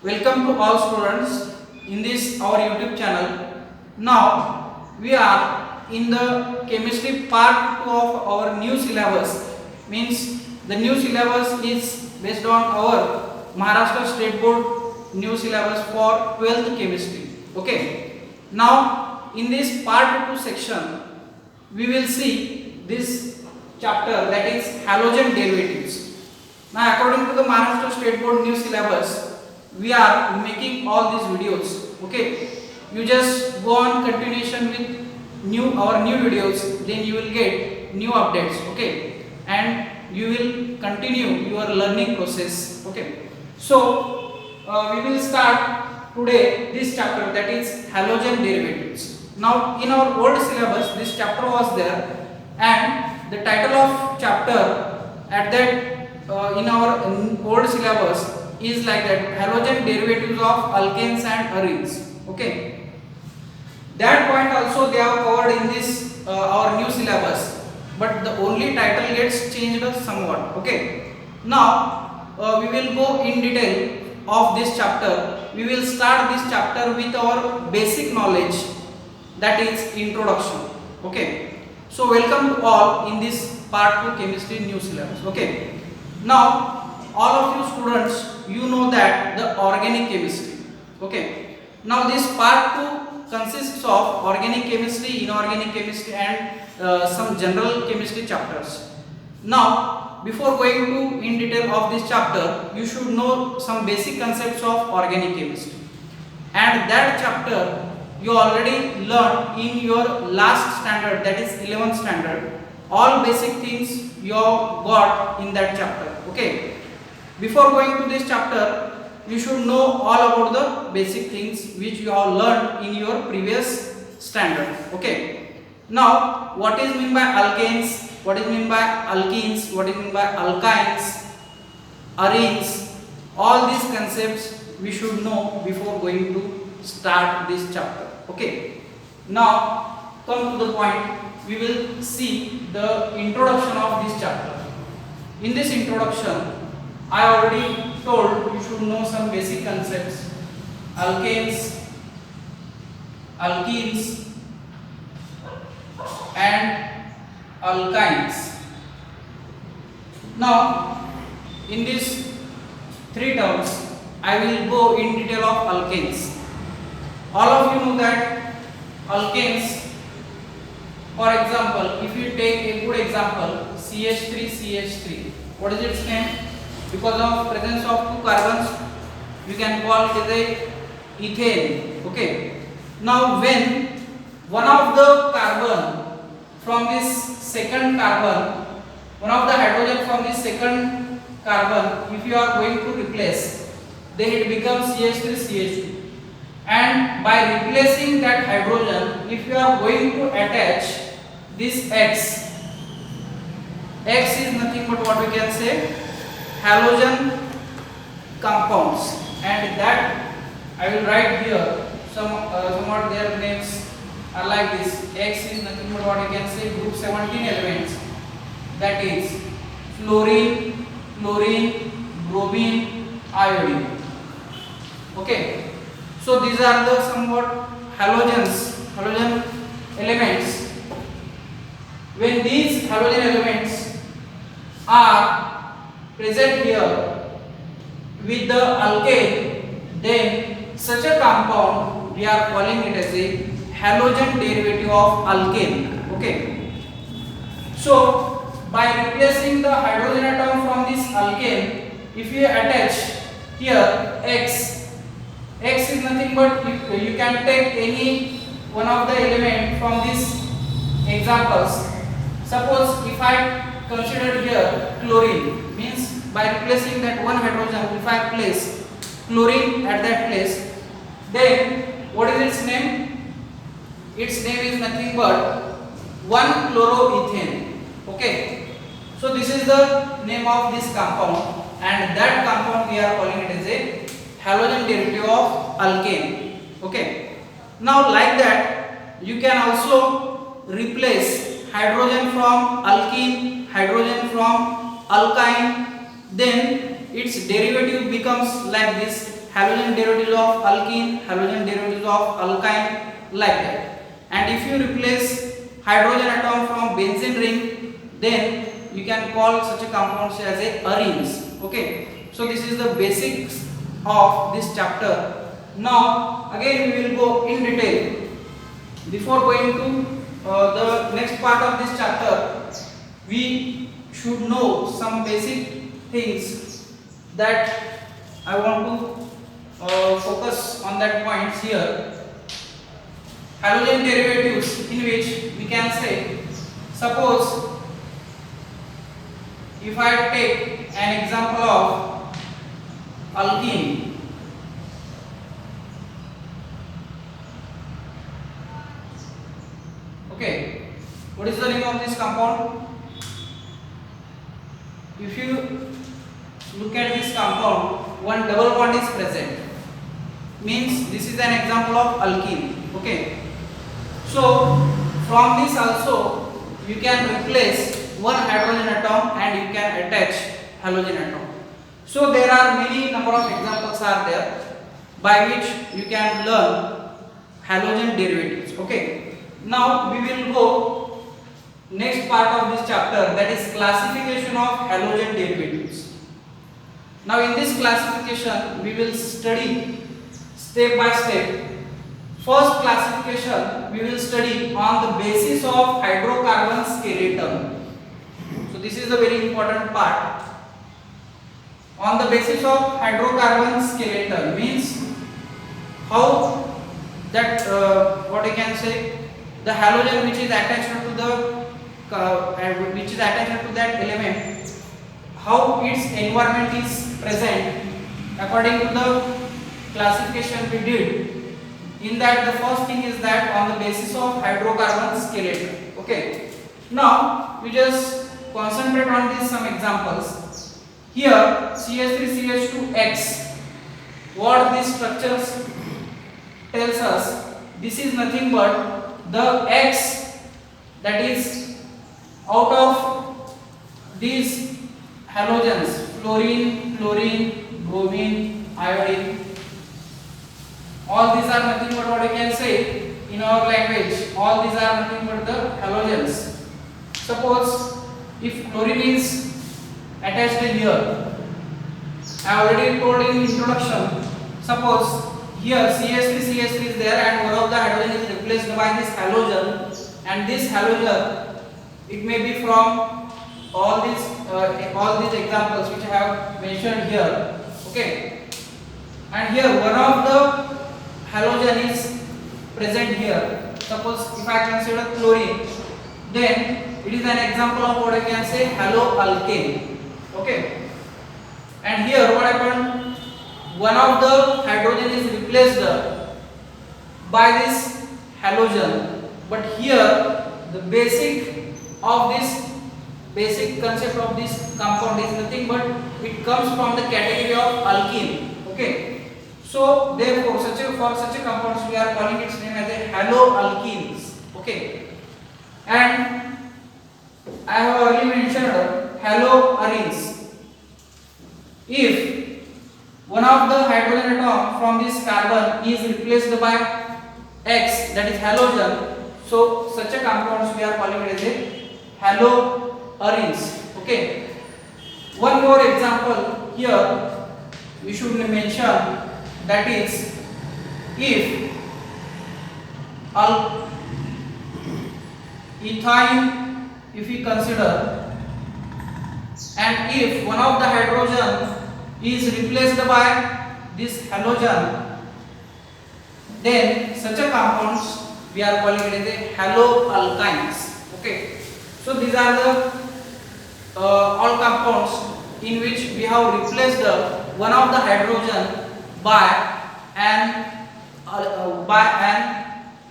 Welcome to all students in this our YouTube channel. Now we are in the chemistry part 2 of our new syllabus. Means the new syllabus is based on our Maharashtra State Board new syllabus for 12th chemistry. Okay. Now in this part 2 section we will see this chapter, that is halogen derivatives. Now according to the Maharashtra State Board new syllabus, we are making all these videos. Okay, you just go on continuation with our new videos, then you will get new updates. Okay, and you will continue your learning process. Okay, so we will start today this chapter, that is halogen derivatives. Now in our old syllabus this chapter was there, and the title of chapter at that in our old syllabus is like that, halogen derivatives of alkanes and arenes. Okay, that point also they have covered in this our new syllabus, but the only title gets changed somewhat. Okay, now we will go in detail of this chapter. We will start this chapter with our basic knowledge, that is introduction. Okay, so welcome to all in this part 2 chemistry new syllabus. Okay, now all of you students, you know that the organic chemistry. Okay, now this part 2 consists of organic chemistry, inorganic chemistry, and some general chemistry chapters. Now before going to in detail of this chapter, you should know some basic concepts of organic chemistry, and that chapter you already learned in your last standard, that is 11th standard. All basic things you have got in that chapter. Okay, before going to this chapter, you should know all about the basic things which you have learned in your previous standard. Okay, now what is meant by alkanes, what is meant by alkenes, what is meant by alkynes, arenes, all these concepts we should know before going to start this chapter. Okay, now come to the point, we will see the introduction of this chapter. In this introduction, I already told you should know some basic concepts: alkanes, alkenes, and alkynes. Now in these three terms I will go in detail of alkanes. All of you know that alkanes, for example, if you take a good example, CH3CH3, what is its name? Because of presence of two carbons, you can call it as a ethane. Okay, now when one of the carbon from this second carbon, one of the hydrogen from this second carbon, if you are going to replace, then it becomes CH3CH2, and by replacing that hydrogen, if you are going to attach this X is nothing but what we can say, halogen compounds, and that I will write here. Somewhat their names are like this. X is nothing but what you can say, group 17 elements, that is fluorine, chlorine, bromine, iodine. Okay, so these are the somewhat halogen elements. When these halogen elements are present here with the alkane, then such a compound we are calling it as a halogen derivative of alkane. Okay, so by replacing the hydrogen atom from this alkane, if you attach here X is nothing but you can take any one of the element from these examples. Suppose if I consider here chlorine, means by replacing that one hydrogen, if I place chlorine at that place, then what is its name? Its name is nothing but 1-chloroethane. Okay, so this is the name of this compound, and that compound we are calling it as a halogen derivative of alkane. Okay, now like that you can also replace hydrogen from alkene, hydrogen from alkyne, then its derivative becomes like this, halogen derivatives of alkene, halogen derivatives of alkyne, like that. And if you replace hydrogen atom from benzene ring, then you can call such a compounds as a arenes. Okay, so this is the basics of this chapter. Now again we will go in detail. Before going to the next part of this chapter, we should know some basic things that I want to focus on that points here. Halogen derivatives, in which we can say, suppose if I take an example of alkene, okay, what is the name of this compound? If you look at this compound, one double bond is present, means this is an example of alkene. Okay, so from this also you can replace one hydrogen atom and you can attach halogen atom. So there are many number of examples are there by which you can learn halogen derivatives. Okay, now we will go next part of this chapter, that is classification of halogen derivatives. Now in this classification we will study step by step. First classification we will study on the basis of hydrocarbon skeleton. So this is a very important part. On the basis of hydrocarbon skeleton means how that what you can say, the halogen which is attached to the that element, how its environment is present according to the classification we did. In that, the first thing is that on the basis of hydrocarbon skeleton. Okay, now we just concentrate on these some examples. Here CH3CH2X, what these structures tells us, this is nothing but the X, that is out of these halogens, fluorine, chlorine, bromine, iodine, all these are nothing but what we can say in our language, all these are nothing but the halogens. Suppose if chlorine is attached here, I already told in introduction, suppose here CH3 is there and one of the hydrogen is replaced by this halogen, and this halogen, it may be from all these examples which I have mentioned here. Okay, and here one of the halogen is present here. Suppose if I consider chlorine, then it is an example of what I can say, haloalkane. Okay, and here what happened, one of the hydrogen is replaced by this halogen, but here the basic concept of this compound is nothing but it comes from the category of alkene. Okay, so therefore for such a compounds we are calling its name as a haloalkenes. Okay, and I have already mentioned haloarenes. If one of the hydrogen atom from this carbon is replaced by X, that is halogen, so such a compounds we are calling it as a haloarenes. Okay, one more example here we should mention, that is if ethyne, if we consider, and if one of the hydrogen is replaced by this halogen, then such a compounds we are calling it as a haloalkynes. Okay, so these are the all compounds in which we have replaced one of the hydrogen by an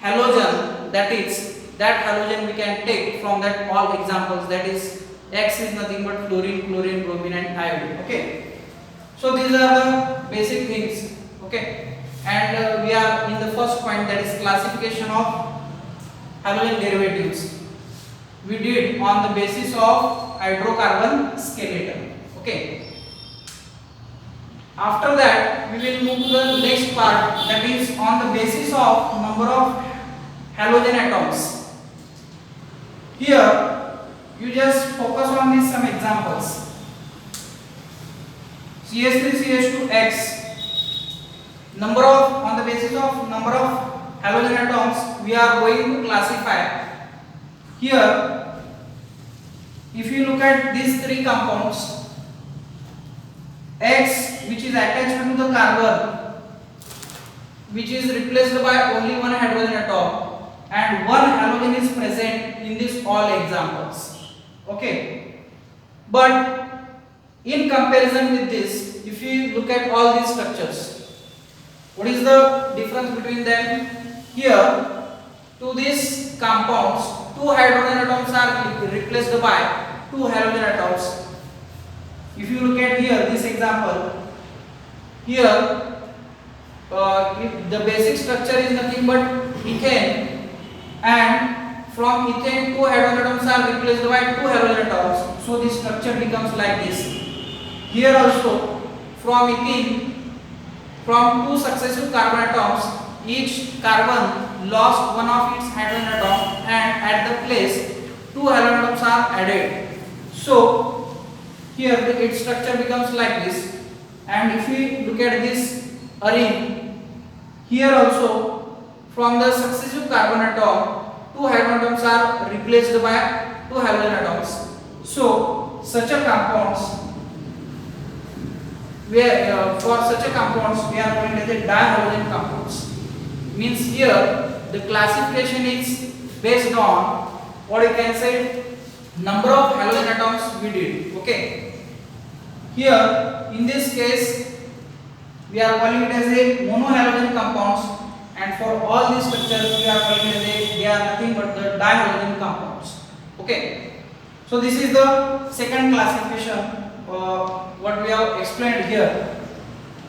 halogen, that is that halogen we can take from that all examples, that is X is nothing but fluorine, chlorine, bromine and iodine. Okay, so these are the basic things. Okay, and we are in the first point, that is classification of halogen derivatives. We did on the basis of hydrocarbon skeleton. Okay, After that, we will move to the next part, that is on the basis of number of halogen atoms. Here, you just focus on these some examples. CH3CH2X, on the basis of number of halogen atoms we are going to classify. Here, if you look at these three compounds, X, which is attached to the carbon, which is replaced by only one hydrogen atom, and one halogen is present in these all examples. Okay, but in comparison with this, if you look at all these structures, what is the difference between them? Here, to these compounds, two hydrogen atoms are replaced by two halogen atoms. If you look at here, this example, here the basic structure is nothing but ethane, and from ethane two hydrogen atoms are replaced by two halogen atoms. So this structure becomes like this. Here also, from ethene, from two successive carbon atoms, each carbon lost one of its hydrogen atom, and at the place two halogen atoms are added. So here its structure becomes like this. And if we look at this arene, here also from the successive carbon atom, two hydrogen atoms are replaced by two halogen atoms. So such a compounds, for such a compounds we are going to the dihalogen compounds. Means here the classification is based on what you can say number of halogen atoms we did. Okay. Here in this case we are calling it as a monohalogen compounds, and for all these structures we are calling it as they are nothing but the dihalogen compounds. Okay. So this is the second classification what we have explained here.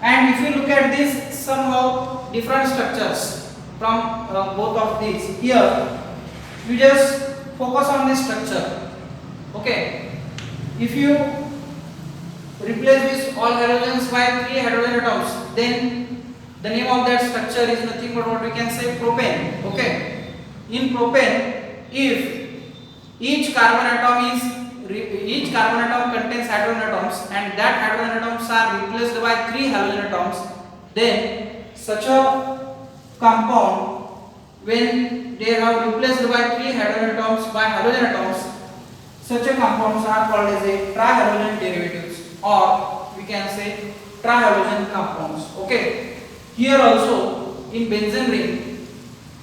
And if you look at this somehow different structures from both of these, here you just focus on this structure. Okay, if you replace this all halogens by three hydrogen atoms, then the name of that structure is nothing but what we can say propane. Okay, in propane, if each carbon atom contains hydrogen atoms, and that hydrogen atoms are replaced by three halogen atoms, then such a compound, when they have replaced by three hydrogen atoms by halogen atoms, such a compounds are called as a trihalogen derivatives, or we can say trihalogen compounds. Okay, here also in benzene ring,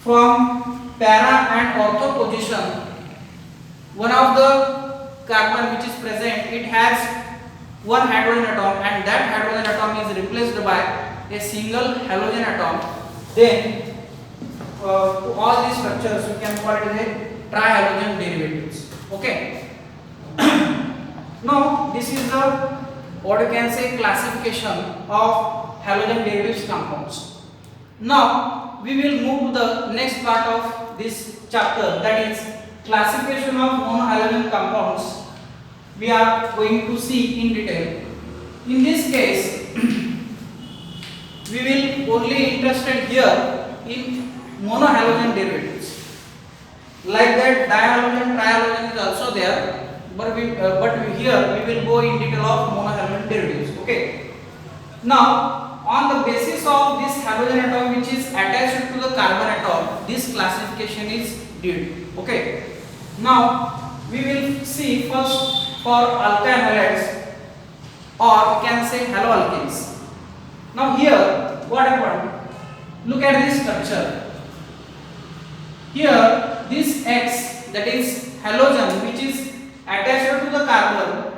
from para and ortho position, one of the carbon which is present, it has one hydrogen atom, and that hydrogen atom is replaced by a single halogen atom. Then to all these structures we can call it as a trihalogen derivatives. Okay. Now this is the what you can say classification of halogen derivatives compounds. Now we will move to the next part of this chapter, that is classification of monohalogen compounds. We are going to see in detail. In this case, we will only interested here in monohalogen derivatives. Like that, dihalogen, trihalogen is also there, but here we will go in detail of monohalogen derivatives. Okay. Now, on the basis of this halogen atom which is attached to the carbon atom, this classification is did. Okay. Now we will see first for alkyl halides, or we can say haloalkanes. Now here what happened? Look at this structure. Here this X, that is halogen which is attached to the carbon,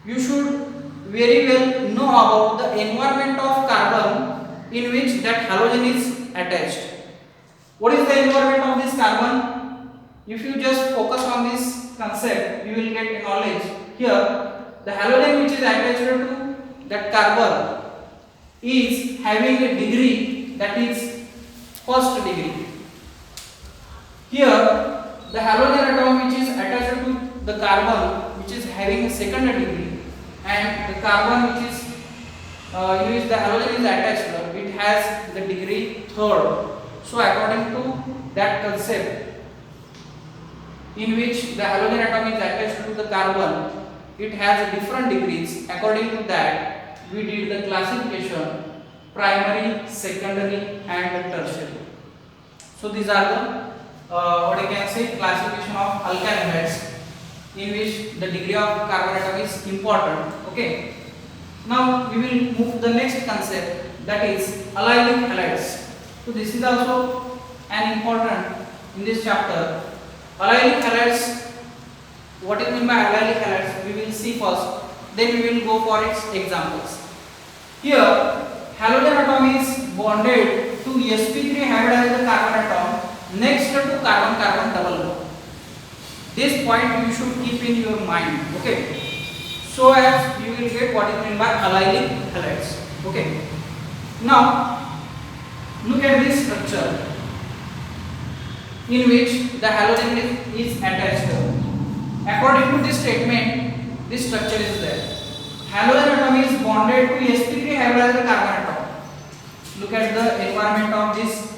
you should very well know about the environment of carbon in which that halogen is attached. What is the environment of this carbon? If you just focus on this concept, you will get knowledge. Here, the halogen which is attached to that carbon is having a degree, that is first degree. Here, the halogen atom which is attached to the carbon which is having a second degree, and the carbon which is in which the halogen is attached, it has the degree third. So according to that concept, in which the halogen atom is attached to the carbon, it has different degrees. According to that, we did the classification primary, secondary and tertiary. So these are the what you can say classification of alkyl halides, in which the degree of carbon atom is important. Okay. Now we will move to the next concept, that is allylic halides. So this is also an important in this chapter. Allylic halides, what is meant by allylic halides we will see first, then we will go for its examples. Here halogen atom is bonded to sp3 hybridized carbon atom next to carbon carbon double bond. This point you should keep in your mind, okay, so as you will get what is meant by allylic halides. Okay, now look at this structure in which the halogen is attached. According to this statement, this structure is there. Halogen atom is bonded to sp3 hybridized carbon atom. Look at the environment of this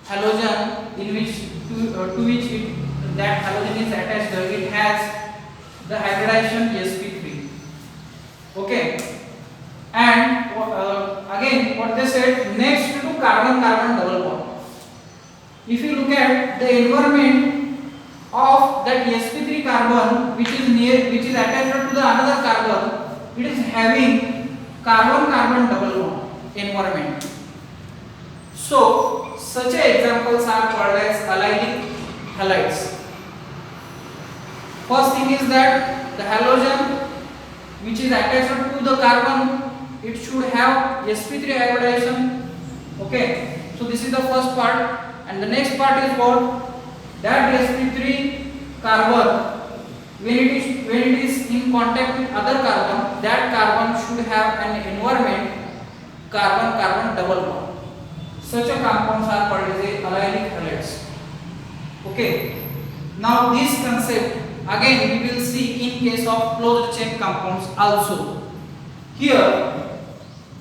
halogen, in which to which that halogen is attached. It has the hybridization sp3. Okay, and again what they said, next to carbon carbon double bond. If you look at the environment of that sp3 carbon which is attached to the another carbon, it is having carbon carbon double bond environment. So such examples are called as allylic halides. First thing is that the halogen which is attached to the carbon, it should have sp3 hybridization. Okay, so this is the first part, and the next part is what, that sp3 carbon when it is in contact with other carbon, that carbon should have an environment carbon carbon double bond. Such a compounds are called as allylic halides. Okay, now this concept again we will see in case of closed chain compounds also. Here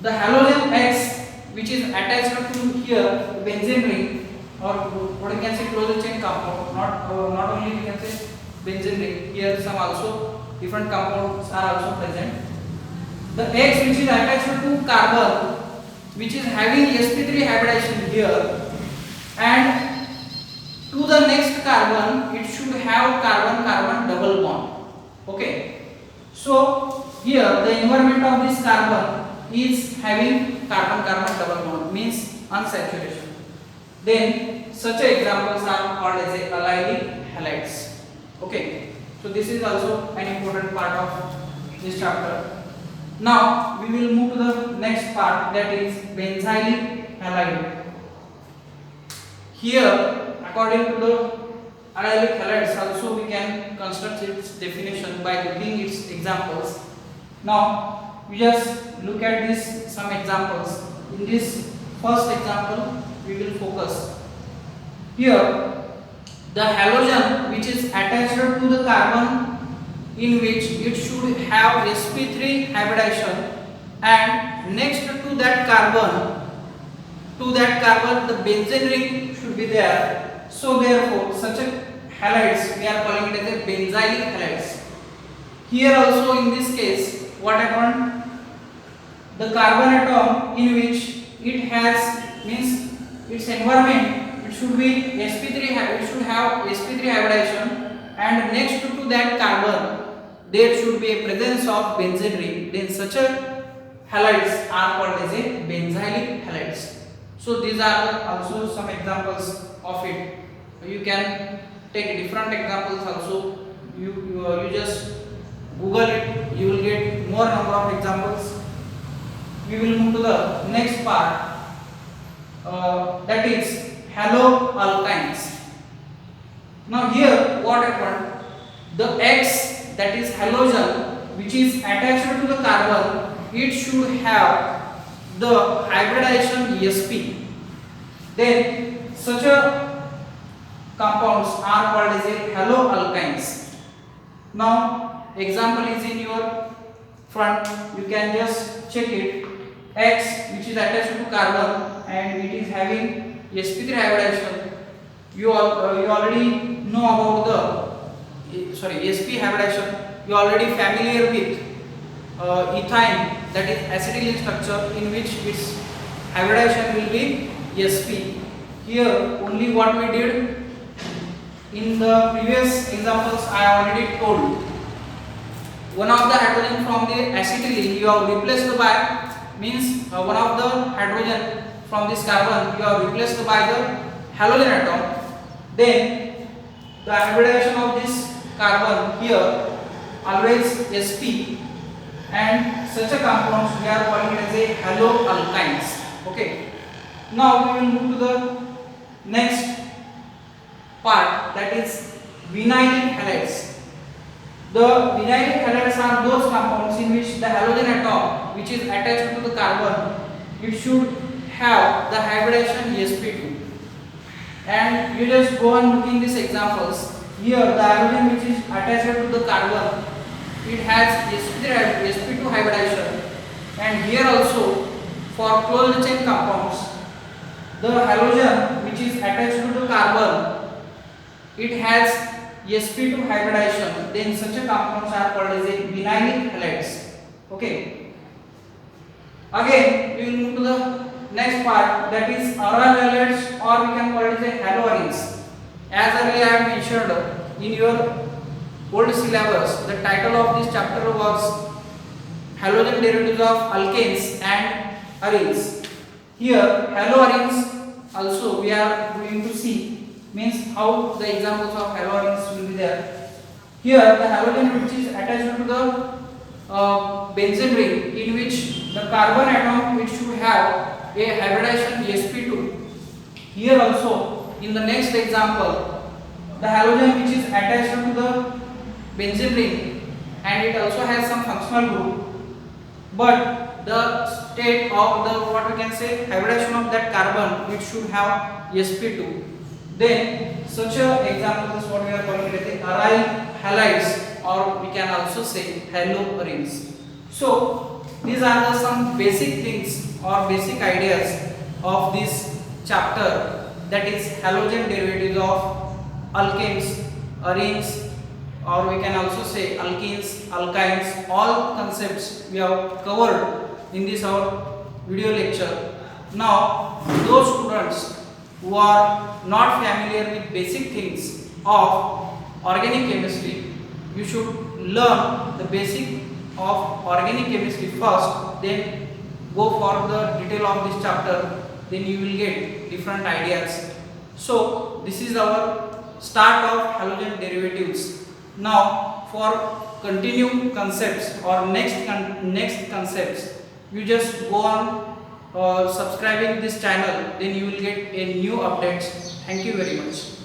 the halogen X which is attached to here benzene ring, or what you can say closed chain compound, not only we can say benzene ring, here some also different compounds are also present. The X which is attached to carbon which is having sp3 hybridization here, and to the next carbon it should have carbon carbon double bond. Okay, so here the environment of this carbon is having carbon carbon double bond, means unsaturation. Then such examples are called as allylic halides. Okay, so this is also an important part of this chapter. Now we will move to the next part, that is benzylic halide. Here according to the allylic halides also we can construct its definition by giving its examples. Now we just look at this some examples. In this first example we will focus. Here the halogen which is attached to the carbon, in which it should have sp3 hybridization, and next to that carbon the benzene ring should be there. So therefore such a halides we are calling it as a benzylic halides. Here also in this case what happened, the carbon atom in which it has, means its environment, it should be sp3, it should have sp3 hybridization, and next to that carbon there should be a presence of benzene ring. Then such a halides are called as a benzylic halides. So these are also some examples of it. You can take different examples also. You just Google it, you will get more number of examples. We will move to the next part, that is haloalkynes. Now here what happened, the X, that is halogen which is attached to the carbon, it should have the hybridization sp. Then such a compounds are called as a haloalkynes. Now example is in your front, you can just check it. X which is attached to carbon and it is having sp3 hybridization. You already know about the sp hybridization. You are already familiar with ethine, that is acetylene structure, in which its hybridization will be sp. Here only what we did in the previous examples I already told. One of the hydrogen from the acetylene you have replaced by, means one of the hydrogen from this carbon you have replaced by the halogen atom. Then the hybridization of this carbon here always sp, and such a compounds we are calling it as a haloalkynes. Okay, now we will move to the next part, that is vinylic halides. The vinylic halides are those compounds in which the halogen atom which is attached to the carbon, it should have the hybridization sp2. And you just go on looking these examples. Here the halogen which is attached to the carbon, it has sp2 hybridization, and here also for closed chain compounds the halogen which is attached to the carbon, it has sp2 hybridization. Then such a compounds are called as a vinylic halides. Okay, again we will move to the next part, that is aryl halides, or we can call it as a haloarenes. As earlier I have mentioned in your old syllabus, the title of this chapter was halogen derivatives of alkanes and arenes. Here haloarenes also we are going to see, means how the examples of haloarenes will be there. Here the halogen which is attached to the benzene ring, in which the carbon atom which should have a hybridization sp2. Here also in the next example, the halogen which is attached to the benzene ring and it also has some functional group, but the state of the what we can say hybridization of that carbon which should have sp2. Then such a example is what we are calling it aryl halides, or we can also say haloarenes. So these are the some basic things or basic ideas of this chapter, that is halogen derivatives of alkanes, arenes, or we can also say alkenes, alkynes. All concepts we have covered in this our video lecture. Now those students who are not familiar with basic things of organic chemistry, you should learn the basic of organic chemistry first, then go for the detail of this chapter, then you will get different ideas. So this is our start of halogen derivatives. Now for continue concepts or next concepts, you just go on subscribing this channel, then you will get a new updates. Thank you very much.